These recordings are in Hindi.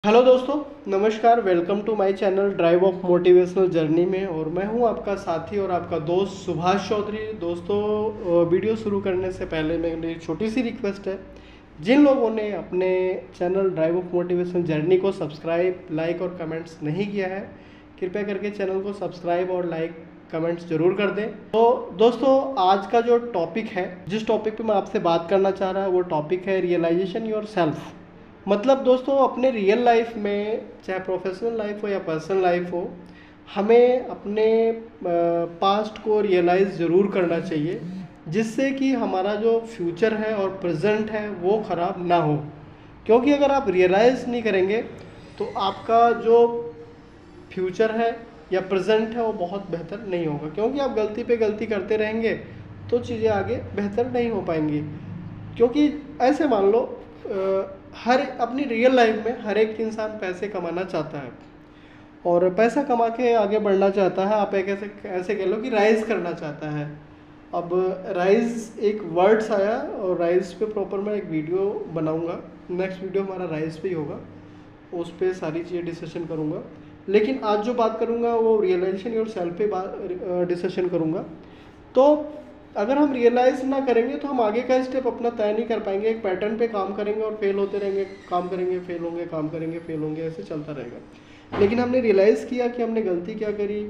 हेलो दोस्तों, नमस्कार। Welcome to my channel drive of motivational journey में। और मैं हूं आपका साथी और आपका दोस्त सुभाष चौधरी। दोस्तों, वीडियो शुरू करने से पहले मेरी छोटी सी रिक्वेस्ट है, जिन लोगों ने अपने channel drive of motivational journey को सब्सक्राइब, लाइक और कमेंट्स नहीं किया है, कृपया करके चैनल को सब्सक्राइब और लाइक कमेंट्स जरूर कर दें। तो दोस्तों, आज का जो टॉपिक है, जिस टॉपिक पे मैं आपसे बात करना चाह रहा हूँ, वो टॉपिक है रियलाइजेशन योर सेल्फ। मतलब दोस्तों, अपने रियल लाइफ में, चाहे प्रोफेशनल लाइफ हो या पर्सनल लाइफ हो, हमें अपने पास्ट को रियलाइज़ ज़रूर करना चाहिए, जिससे कि हमारा जो फ्यूचर है और प्रेजेंट है वो ख़राब ना हो। क्योंकि अगर आप रियलाइज़ नहीं करेंगे तो आपका जो फ्यूचर है या प्रेजेंट है वो बहुत बेहतर नहीं होगा। क्योंकि आप गलती पे गलती करते रहेंगे तो चीज़ें आगे बेहतर नहीं हो पाएंगी। क्योंकि ऐसे मान लो, हर अपनी रियल लाइफ में हर एक इंसान पैसे कमाना चाहता है और पैसा कमा के आगे बढ़ना चाहता है। आप एक ऐसे ऐसे कह लो कि राइज करना चाहता है। अब राइज एक वर्ड्स आया और राइज पे प्रॉपर मैं एक वीडियो बनाऊंगा। नेक्स्ट वीडियो हमारा राइज पे ही होगा, उस पर सारी चीज़ें डिस्कशन करूंगा। लेकिन आज जो बात करूंगा वो रियलाइजेशन और सेल्फ पे डिस्कशन करूंगा। तो अगर हम रियलाइज़ ना करेंगे तो हम आगे का स्टेप अपना तय नहीं कर पाएंगे। एक पैटर्न पे काम करेंगे और फेल होते रहेंगे, काम करेंगे फेल होंगे, काम करेंगे फेल होंगे, ऐसे चलता रहेगा। लेकिन हमने रियलाइज़ किया कि हमने गलती क्या करी,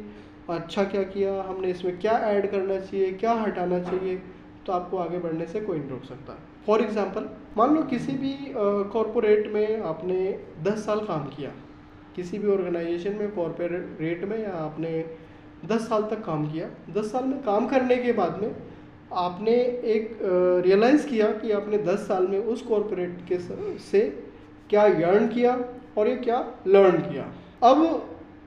अच्छा क्या किया, हमने इसमें क्या ऐड करना चाहिए, क्या हटाना चाहिए, तो आपको आगे बढ़ने से कोई नहीं रोक सकता। फॉर एग्ज़ाम्पल, मान लो किसी भी कॉरपोरेट में आपने 10 साल काम किया, किसी भी ऑर्गेनाइजेशन में, कॉरपोरेट में, या आपने 10 साल तक काम किया। 10 साल में काम करने के बाद में आपने एक रियलाइज़ किया कि आपने 10 साल में उस कॉरपोरेट के से क्या अर्न किया और ये क्या लर्न किया। अब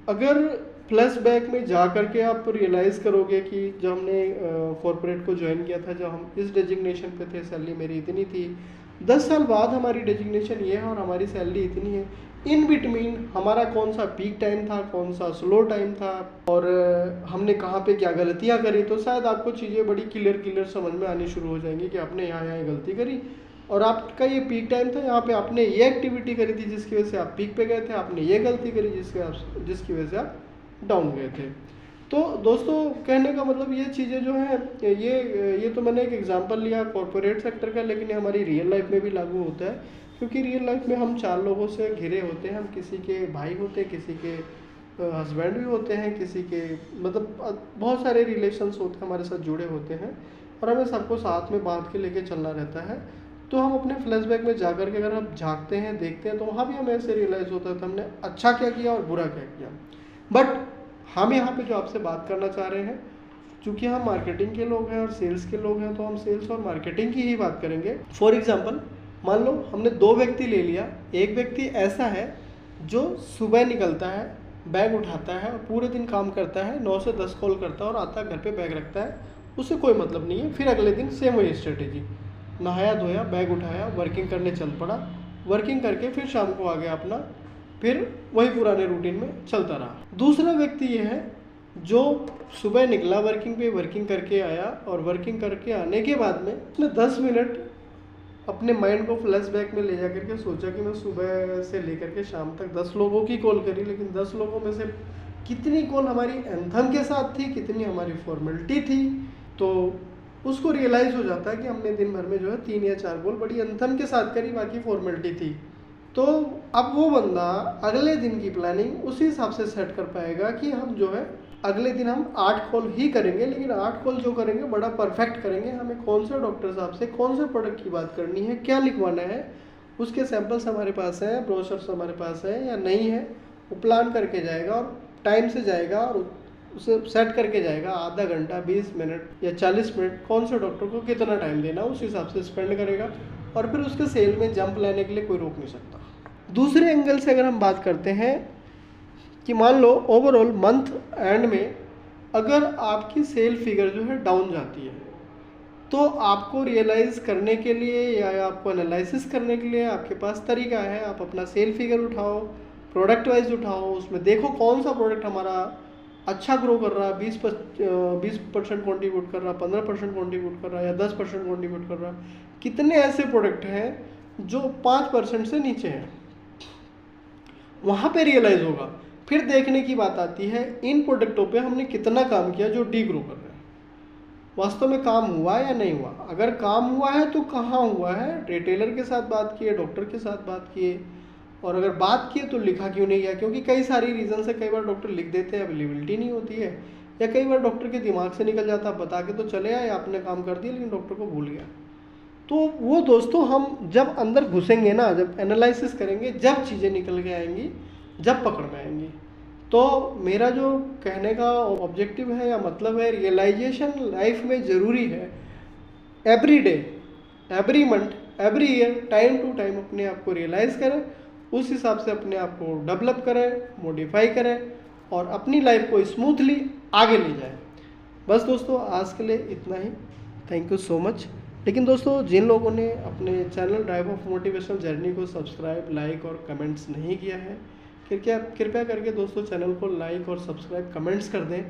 अगर फ्लैशबैक में जा करके आप रियलाइज़ करोगे कि जब हमने कॉरपोरेट को ज्वाइन किया था, जब हम इस डेजिग्नेशन पे थे, सैलरी मेरी इतनी थी, 10 साल बाद हमारी डेजिग्नेशन ये है और हमारी सैलरी इतनी है। इन बिटवीन हमारा कौन सा पीक टाइम था, कौन सा स्लो टाइम था, और हमने कहाँ पे क्या गलतियाँ करी, तो शायद आपको चीज़ें बड़ी क्लियर समझ में आनी शुरू हो जाएंगी कि आपने यहाँ यहाँ गलती करी और आपका ये पीक टाइम था, यहाँ पे आपने ये एक्टिविटी करी थी जिसकी वजह से आप पीक पे गए थे, आपने ये गलती करी जिसकी वजह से आप डाउन गए थे। तो दोस्तों, कहने का मतलब ये चीज़ें जो हैं, ये तो मैंने एक एग्जांपल लिया कॉरपोरेट सेक्टर का, लेकिन ये हमारी रियल लाइफ में भी लागू होता है। क्योंकि रियल लाइफ में हम 4 लोगों से घिरे होते हैं। हम किसी के भाई होते हैं, किसी के हस्बैंड भी होते हैं, किसी के मतलब बहुत सारे रिलेशंस होते हैं, हमारे साथ जुड़े होते हैं, और हमें सबको साथ में बांध के लेके चलना रहता है। तो हम अपने फ्लैशबैक में जाकर के अगर हम झांकते हैं, देखते हैं, तो वहाँ भी हमें ऐसे रियलाइज़ होता है कि हमने अच्छा क्या किया और बुरा क्या किया। बट हम यहाँ पे जो आपसे बात करना चाह रहे हैं, चूँकि हम मार्केटिंग के लोग हैं और सेल्स के लोग हैं, तो हम सेल्स और मार्केटिंग की ही बात करेंगे। फॉर एग्जांपल, मान लो हमने 2 व्यक्ति ले लिया। एक व्यक्ति ऐसा है जो सुबह निकलता है, बैग उठाता है और पूरे दिन काम करता है, 9 से 10 कॉल करता है और आता है घर पे बैग रखता है, उससे कोई मतलब नहीं है। फिर अगले दिन सेम वही स्ट्रेटेजी, नहाया धोया, बैग उठाया, वर्किंग करने चल पड़ा, वर्किंग करके फिर शाम को आ गया अपना, फिर वही पुराने रूटीन में चलता रहा। दूसरा व्यक्ति ये है जो सुबह निकला वर्किंग पे, वर्किंग करके आया, और वर्किंग करके आने के बाद में उसने 10 मिनट अपने माइंड को फ्लैशबैक में ले जा करके सोचा कि मैं सुबह से लेकर के शाम तक 10 लोगों की कॉल करी, लेकिन 10 लोगों में से कितनी कॉल हमारी एंथम के साथ थी, कितनी हमारी फॉर्मेलिटी थी। तो उसको रियलाइज़ हो जाता है कि हमने दिन भर में जो है 3 या 4 कॉल बड़ी एंथम के साथ करी, बाकी फॉर्मेलिटी थी। तो अब वो बंदा अगले दिन की प्लानिंग उसी हिसाब से सेट कर पाएगा कि हम जो है अगले दिन हम 8 कॉल ही करेंगे, लेकिन 8 कॉल जो करेंगे बड़ा परफेक्ट करेंगे। हमें कौन से डॉक्टर साहब से कौन से प्रोडक्ट की बात करनी है, क्या लिखवाना है, उसके सैंपल्स हमारे पास हैं, ब्रोशर्स हमारे पास हैं या नहीं है, वो प्लान करके जाएगा और टाइम से जाएगा और उसे सेट करके जाएगा। आधा घंटा, 20 मिनट या 40 मिनट कौन से डॉक्टर को कितना टाइम देना, उस हिसाब से स्पेंड करेगा, और फिर उसके सेल में जंप लेने के लिए कोई रोक नहीं सकता। दूसरे एंगल से अगर हम बात करते हैं कि मान लो ओवरऑल मंथ एंड में अगर आपकी सेल फिगर जो है डाउन जाती है, तो आपको रियलाइज़ करने के लिए या आपको एनालिसिस करने के लिए आपके पास तरीका है। आप अपना सेल फिगर उठाओ, प्रोडक्ट वाइज उठाओ, उसमें देखो कौन सा प्रोडक्ट हमारा अच्छा ग्रो कर रहा है, 20% कॉन्ट्रीब्यूट कर रहा, 15% कॉन्ट्रीब्यूट कर रहा है, या 10% कॉन्ट्रीब्यूट कर रहा है। कितने ऐसे प्रोडक्ट हैं जो 5% से नीचे हैं। वहाँ पे रियलाइज़ होगा। फिर देखने की बात आती है इन प्रोडक्टों पे हमने कितना काम किया जो डी ग्रो कर रहे हैं, वास्तव में काम हुआ या नहीं हुआ। अगर काम हुआ है तो कहाँ हुआ है, रिटेलर के साथ बात किए, डॉक्टर के साथ बात किए, और अगर बात किए तो लिखा क्यों नहीं गया, क्योंकि कई सारी रीज़न से कई बार डॉक्टर लिख देते हैं, अवेलेबिलिटी नहीं होती है, या कई बार डॉक्टर के दिमाग से निकल जाता, बता के तो चले आए आपने काम कर दिया लेकिन डॉक्टर को भूल गया। तो वो दोस्तों हम जब अंदर घुसेंगे ना, जब एनालिसिस करेंगे, जब चीज़ें निकल के आएंगी, जब पकड़ में आएंगी। तो मेरा जो कहने का ऑब्जेक्टिव है या मतलब है, रियलाइजेशन लाइफ में ज़रूरी है। Every day, every month, every year, time to time अपने आप को रियलाइज़ करें, उस हिसाब से अपने आप को डेवलप करें, मॉडिफाई करें और अपनी लाइफ को स्मूथली आगे ले जाएं। बस दोस्तों आज के लिए इतना ही। Thank you so much. लेकिन दोस्तों जिन लोगों ने अपने channel drive of motivational journey को सब्सक्राइब, लाइक और कमेंट्स नहीं किया है, कृपया करके दोस्तों चैनल को लाइक और सब्सक्राइब, कमेंट्स कर दें,